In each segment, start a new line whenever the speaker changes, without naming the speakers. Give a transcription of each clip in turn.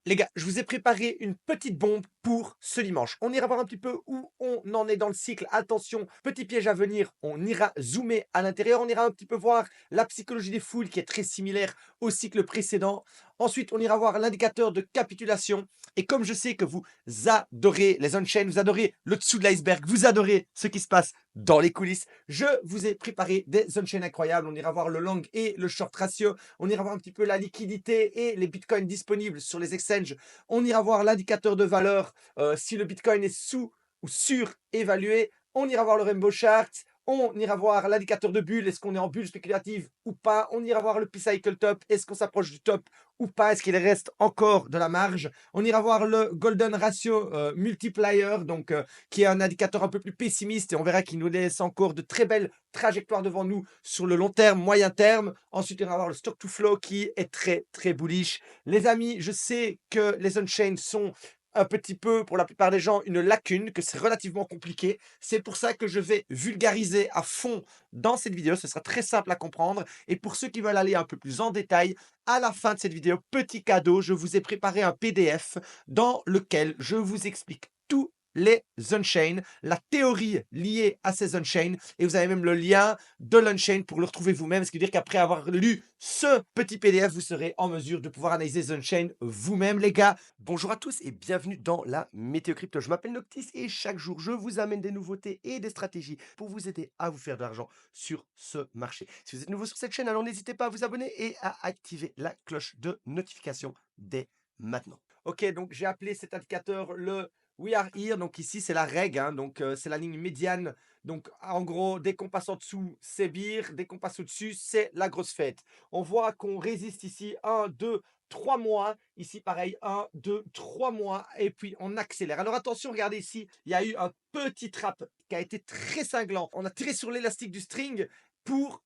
Les gars, je vous ai préparé une petite bombe pour ce dimanche. On ira voir un petit peu où on en est dans le cycle. Attention, petit piège à venir, on ira zoomer à l'intérieur, on ira un petit peu voir la psychologie des foules qui est très similaire au cycle précédent. Ensuite, on ira voir l'indicateur de capitulation. Et comme je sais que vous adorez les on-chain, vous adorez le dessous de l'iceberg, vous adorez ce qui se passe dans les coulisses, je vous ai préparé des on-chain incroyables. On ira voir le long et le short ratio. On ira voir un petit peu la liquidité et les bitcoins disponibles sur les exchanges. On ira voir l'indicateur de valeur, si le bitcoin est sous ou surévalué. On ira voir le rainbow chart. On ira voir l'indicateur de bulle, est-ce qu'on est en bulle spéculative ou pas. On ira voir le P-Cycle top, est-ce qu'on s'approche du top ou pas, est-ce qu'il reste encore de la marge. On ira voir le Golden Ratio Multiplier, donc qui est un indicateur un peu plus pessimiste et on verra qu'il nous laisse encore de très belles trajectoires devant nous sur le long terme, moyen terme. Ensuite, on va voir le stock to flow qui est très, très bullish. Les amis, je sais que les on-chain sont un petit peu, pour la plupart des gens, une lacune, que c'est relativement compliqué. C'est pour ça que je vais vulgariser à fond dans cette vidéo. Ce sera très simple à comprendre. Et pour ceux qui veulent aller un peu plus en détail, à la fin de cette vidéo, petit cadeau, je vous ai préparé un PDF dans lequel je vous explique tout les on-chain, la théorie liée à ces on-chain, et vous avez même le lien de l'on-chain pour le retrouver vous-même, ce qui veut dire qu'après avoir lu ce petit PDF, vous serez en mesure de pouvoir analyser les on-chain vous-même, les gars. Bonjour à tous et bienvenue dans la Météo Crypto. Je m'appelle Noctis et chaque jour, je vous amène des nouveautés et des stratégies pour vous aider à vous faire de l'argent sur ce marché. Si vous êtes nouveau sur cette chaîne, alors n'hésitez pas à vous abonner et à activer la cloche de notification dès maintenant. Ok, donc j'ai appelé cet indicateur le We are here, donc ici c'est la règle, hein, donc c'est la ligne médiane. Donc en gros, dès qu'on passe en dessous, c'est beer, dès qu'on passe au-dessus, c'est la grosse fête. On voit qu'on résiste ici 1, 2, 3 mois. Ici pareil, 1, 2, 3 mois. Et puis on accélère. Alors attention, regardez ici, il y a eu un petit trap qui a été très cinglant. On a tiré sur l'élastique du string pour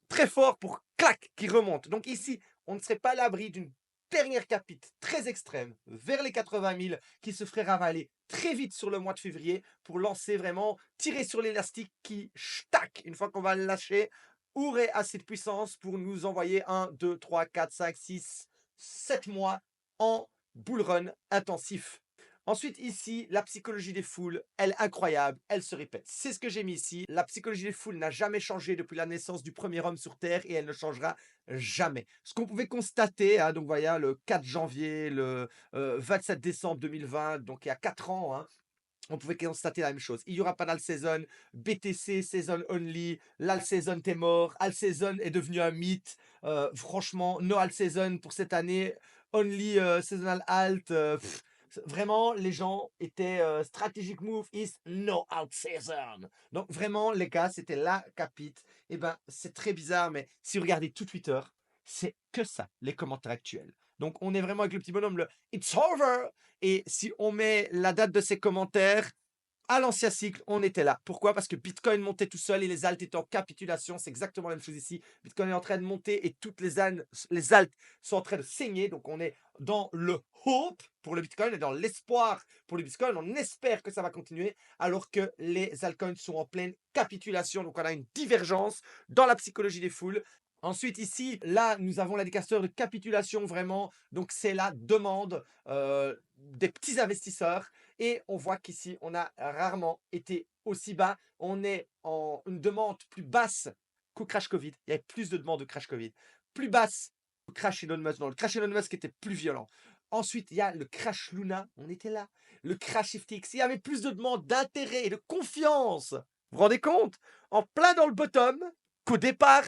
très fort pour clac qui remonte. Donc ici, on ne serait pas à l'abri d'une dernière capite très extrême vers les 80 000 qui se ferait ravaler très vite sur le mois de février pour lancer vraiment, tirer sur l'élastique qui, tac, une fois qu'on va le lâcher, aurait assez de puissance pour nous envoyer 1, 2, 3, 4, 5, 6, 7 mois en bull run intensif. Ensuite, ici, la psychologie des foules, elle est incroyable, elle se répète. C'est ce que j'ai mis ici. La psychologie des foules n'a jamais changé depuis la naissance du premier homme sur Terre et elle ne changera jamais. Ce qu'on pouvait constater, hein, donc voilà, le 4 janvier, le 27 décembre 2020, donc il y a 4 ans, hein, on pouvait constater la même chose. Il n'y aura pas d'All-Season, BTC, Season Only, l'All-Season t'es mort, All-Season est devenu un mythe. Franchement, no All-Season pour cette année, Only Seasonal Alt. Vraiment, les gens étaient strategic move is no out season. Donc vraiment, les gars, c'était la capite. Et ben, c'est très bizarre, mais si vous regardez tout Twitter, c'est que ça, les commentaires actuels. Donc on est vraiment avec le petit bonhomme, le It's over. Et si on met la date de ces commentaires, à l'ancien cycle, on était là. Pourquoi? Parce que Bitcoin montait tout seul et les alts étaient en capitulation. C'est exactement la même chose ici. Bitcoin est en train de monter et toutes les alts sont en train de saigner. Donc on est dans le hope pour le Bitcoin et dans l'espoir pour le Bitcoin. On espère que ça va continuer alors que les altcoins sont en pleine capitulation. Donc on a une divergence dans la psychologie des foules. Ensuite, ici, là, nous avons l'indicateur de capitulation vraiment. Donc, c'est la demande des petits investisseurs. Et on voit qu'ici, on a rarement été aussi bas. On est en une demande plus basse qu'au crash Covid. Il y avait plus de demandes de crash Covid. Plus basse qu'au crash Elon Musk. Non, le crash Elon Musk était plus violent. Ensuite, il y a le crash Luna. On était là. Le crash FTX. Il y avait plus de demandes d'intérêt et de confiance. Vous vous rendez compte? En plein dans le bottom qu'au départ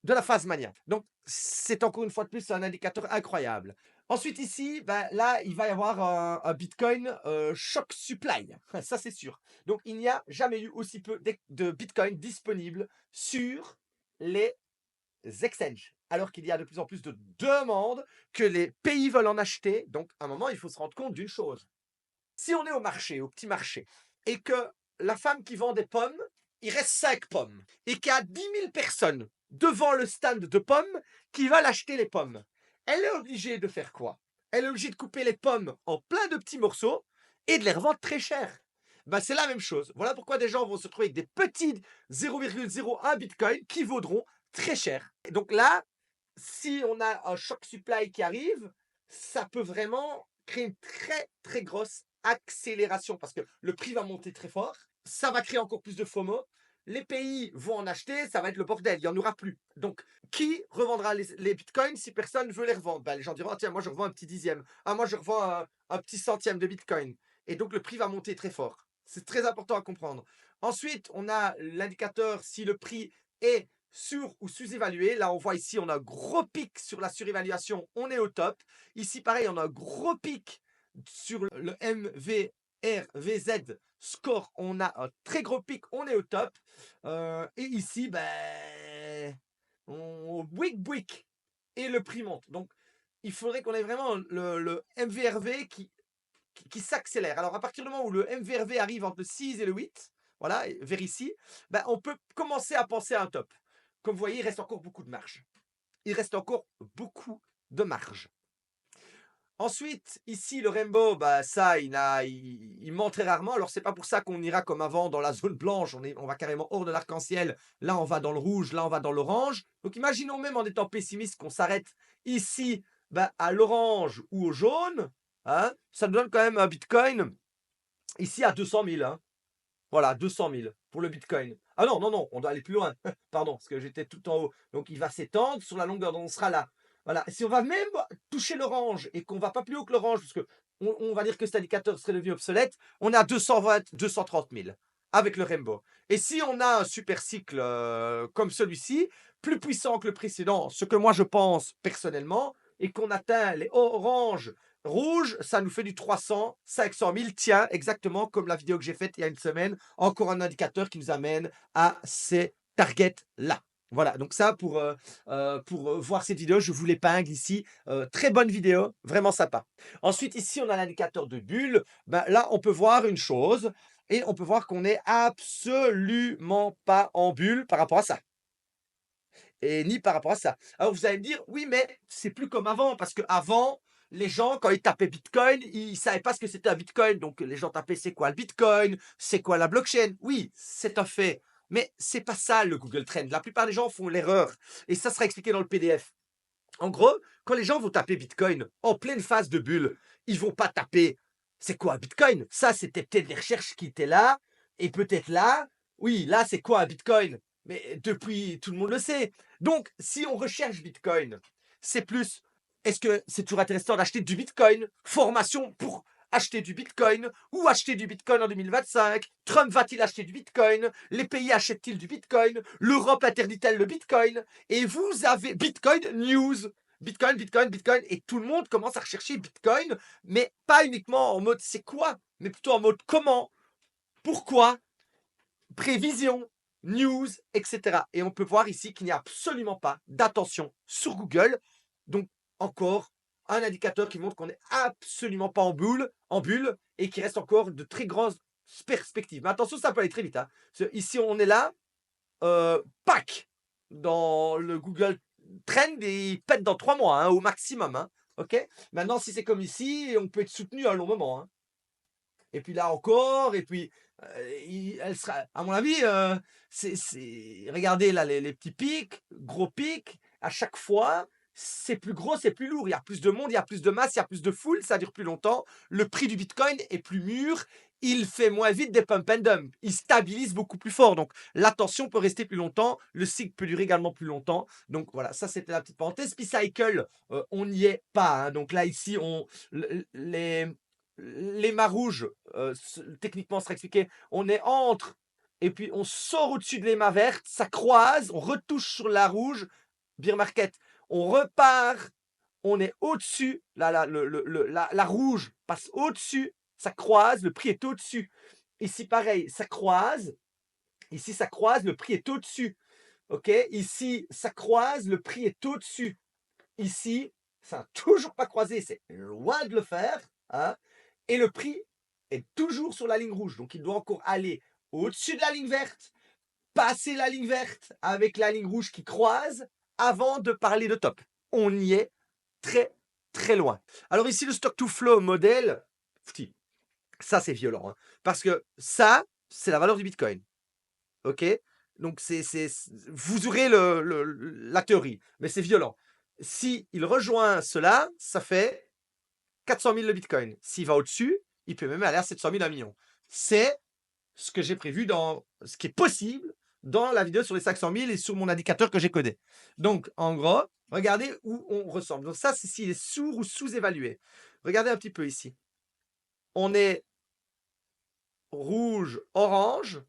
de la phase mania. Donc, c'est encore une fois de plus un indicateur incroyable. Ensuite, ici, ben, là, il va y avoir un Bitcoin choc supply. Ça, c'est sûr. Donc, il n'y a jamais eu aussi peu de Bitcoin disponibles sur les exchanges. Alors qu'il y a de plus en plus de demandes, que les pays veulent en acheter. Donc, à un moment, il faut se rendre compte d'une chose. Si on est au marché, au petit marché, et que la femme qui vend des pommes, il reste 5 pommes, et qu'il y a 10 000 personnes devant le stand de pommes qui veulent acheter les pommes, elle est obligée de faire quoi? Elle est obligée de couper les pommes en plein de petits morceaux et de les revendre très cher. Ben, c'est la même chose. Voilà pourquoi des gens vont se trouver avec des petits 0,01 Bitcoin qui vaudront très cher. Et donc là, si on a un choc supply qui arrive, ça peut vraiment créer une très, très grosse accélération parce que le prix va monter très fort, ça va créer encore plus de FOMO. Les pays vont en acheter, ça va être le bordel, il n'y en aura plus. Donc, qui revendra les bitcoins si personne ne veut les revendre? Ben, les gens diront, ah, tiens, moi je revends un petit dixième. Ah, moi je revends un petit centième de bitcoin. Et donc, le prix va monter très fort. C'est très important à comprendre. Ensuite, on a l'indicateur si le prix est sur ou sous-évalué. Là, on voit ici, on a un gros pic sur la surévaluation, on est au top. Ici, pareil, on a un gros pic sur le MVRVZ score, on a un très gros pic, on est au top. Et ici, ben, on brick et le prix monte. Donc, il faudrait qu'on ait vraiment le MVRV qui s'accélère. Alors, à partir du moment où le MVRV arrive entre le 6 et le 8, voilà, vers ici, ben, on peut commencer à penser à un top. Comme vous voyez, il reste encore beaucoup de marge. Il reste encore beaucoup de marge. Ensuite, ici, le rainbow, bah, ça, il ment très rarement. Alors, c'est pas pour ça qu'on ira comme avant dans la zone blanche. On va carrément hors de l'arc-en-ciel. Là, on va dans le rouge. Là, on va dans l'orange. Donc, imaginons même en étant pessimiste qu'on s'arrête ici bah, à l'orange ou au jaune. Hein, ça nous donne quand même un Bitcoin ici à 200 000. Hein. Voilà, 200 000 pour le Bitcoin. Ah non, non, non, on doit aller plus loin. Pardon, parce que j'étais tout en haut. Donc, il va s'étendre sur la longueur dont on sera là. Voilà, si on va même toucher l'orange et qu'on ne va pas plus haut que l'orange, parce qu'on va dire que cet indicateur serait devenu obsolète, on est à 220, 230 000 avec le rainbow. Et si on a un super cycle comme celui-ci, plus puissant que le précédent, ce que moi je pense personnellement, et qu'on atteint les oranges, rouges, ça nous fait du 300, 500 000. Tiens, exactement comme la vidéo que j'ai faite il y a une semaine, encore un indicateur qui nous amène à ces targets-là. Voilà, donc ça pour voir cette vidéo, je vous l'épingle ici. Très bonne vidéo, vraiment sympa. Ensuite, ici, on a l'indicateur de bulle. Ben, là, on peut voir une chose et on peut voir qu'on n'est absolument pas en bulle par rapport à ça. Et ni par rapport à ça. Alors, vous allez me dire, oui, mais c'est plus comme avant parce qu'avant, les gens, quand ils tapaient Bitcoin, ils ne savaient pas ce que c'était un Bitcoin. Donc, les gens tapaient, c'est quoi le Bitcoin? C'est quoi la blockchain? Oui, c'est un fait. Mais c'est pas ça le Google Trend. La plupart des gens font l'erreur. Et ça sera expliqué dans le PDF. En gros, quand les gens vont taper Bitcoin en pleine phase de bulle, ils vont pas taper c'est quoi Bitcoin? Ça, c'était peut-être des recherches qui étaient là, et peut-être là, oui, là, c'est quoi un Bitcoin? Mais depuis, tout le monde le sait. Donc, si on recherche Bitcoin, c'est plus, est-ce que c'est toujours intéressant d'acheter du Bitcoin? Formation pour acheter du Bitcoin ou acheter du Bitcoin en 2025? Trump va-t-il acheter du Bitcoin? Les pays achètent-ils du Bitcoin? L'Europe interdit-elle le Bitcoin? Et vous avez Bitcoin News. Bitcoin, Bitcoin, Bitcoin. Et tout le monde commence à rechercher Bitcoin, mais pas uniquement en mode c'est quoi, mais plutôt en mode comment, pourquoi, prévision, news, etc. Et on peut voir ici qu'il n'y a absolument pas d'attention sur Google. Donc, encore un indicateur qui montre qu'on n'est absolument pas en bulle et qu'il reste encore de très grandes perspectives. Mais attention, ça peut aller très vite. Hein. Ici, on est là, pack dans le Google Trend et il pète dans 3 mois hein, au maximum. Hein. Ok. Maintenant, si c'est comme ici, on peut être soutenu un long moment. Hein. Et puis là encore, et puis elle sera, à mon avis, regardez là les petits pics, gros pics, à chaque fois, c'est plus gros, c'est plus lourd. Il y a plus de monde, il y a plus de masse, il y a plus de foule, ça dure plus longtemps. Le prix du Bitcoin est plus mûr, il fait moins vite des pump and dump, il stabilise beaucoup plus fort. Donc l'attention peut rester plus longtemps, le cycle peut durer également plus longtemps. Donc voilà, ça c'était la petite parenthèse. Puis cycle, on n'y est pas. Hein. Donc là ici, les mâts rouges, techniquement, sera expliqué, on est entre, et puis on sort au-dessus de l'éma verte, ça croise, on retouche sur la rouge, bear market, on repart, on est au-dessus, la rouge passe au-dessus, ça croise, le prix est au-dessus. Ici, pareil, ça croise, ici, ça croise, le prix est au-dessus. Ok, ici, ça croise, le prix est au-dessus. Ici, ça n'a toujours pas croisé, c'est loin de le faire. Hein, et le prix est toujours sur la ligne rouge. Donc, il doit encore aller au-dessus de la ligne verte, passer la ligne verte avec la ligne rouge qui croise avant de parler de top. On y est très, très loin. Alors ici, le stock to flow modèle, ça, c'est violent. Hein, parce que ça, c'est la valeur du Bitcoin. OK? Donc, vous aurez la théorie, mais c'est violent. Si il rejoint cela, ça fait 400 000 le Bitcoin. S'il va au-dessus, il peut même aller à 700 000, 1 million. C'est ce que j'ai prévu dans ce qui est possible dans la vidéo sur les 500 000 et sur mon indicateur que j'ai codé. Donc, en gros, regardez où on ressemble. Donc ça, c'est s'il est sourd ou sous-évalué. Regardez un petit peu ici. On est rouge, orange,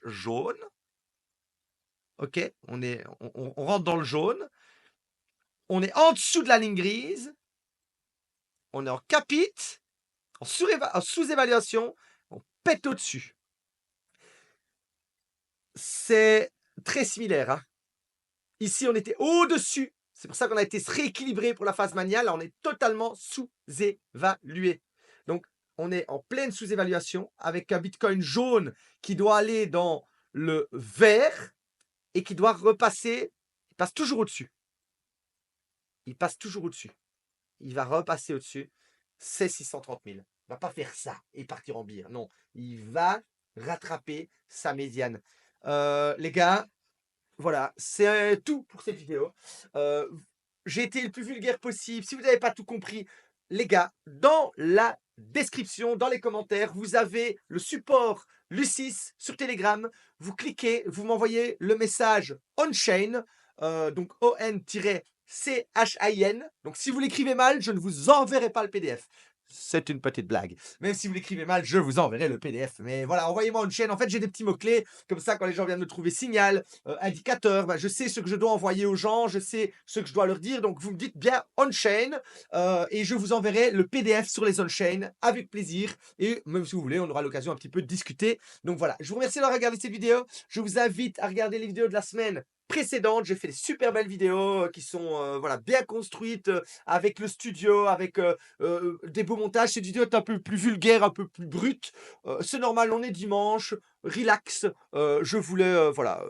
jaune. OK, on rentre dans le jaune. On est en dessous de la ligne grise. On est en capite, en sous-évaluation. On pète au-dessus. C'est très similaire. Hein. Ici, on était au-dessus. C'est pour ça qu'on a été rééquilibré pour la phase maniale. Là, on est totalement sous-évalué. Donc, on est en pleine sous-évaluation avec un Bitcoin jaune qui doit aller dans le vert et qui doit repasser. Il passe toujours au-dessus. Il passe toujours au-dessus. Il va repasser au-dessus. C'est 630 000. Il ne va pas faire ça et partir en bire. Non, il va rattraper sa médiane. Les gars, voilà, c'est tout pour cette vidéo. J'ai été le plus vulgaire possible. Si vous n'avez pas tout compris, les gars, dans la description, dans les commentaires, vous avez le support Lucis sur Telegram. Vous cliquez, vous m'envoyez le message on-chain, donc ON-CHIN. Donc si vous l'écrivez mal, je ne vous enverrai pas le PDF. C'est une petite blague. Même si vous l'écrivez mal, je vous enverrai le PDF. Mais voilà, envoyez-moi une chaîne. En fait, j'ai des petits mots-clés. Comme ça, quand les gens viennent me trouver signal, indicateur, bah, je sais ce que je dois envoyer aux gens. Je sais ce que je dois leur dire. Donc, vous me dites bien on-chain. Et je vous enverrai le PDF sur les on-chain avec plaisir. Et même si vous voulez, on aura l'occasion un petit peu de discuter. Donc voilà, je vous remercie d'avoir regardé cette vidéo. Je vous invite à regarder les vidéos de la semaine précédente. J'ai fait des super belles vidéos qui sont voilà, bien construites avec le studio, avec des beaux montages. Cette vidéo est un peu plus vulgaire, un peu plus brute. C'est normal, on est dimanche, relax. Je voulais voilà,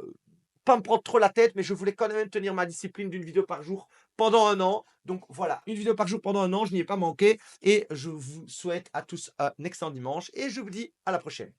pas me prendre trop la tête, mais je voulais quand même tenir ma discipline d'une vidéo par jour pendant 1 an. Donc voilà, une vidéo par jour pendant 1 an, je n'y ai pas manqué. Et je vous souhaite à tous un excellent dimanche et je vous dis à la prochaine.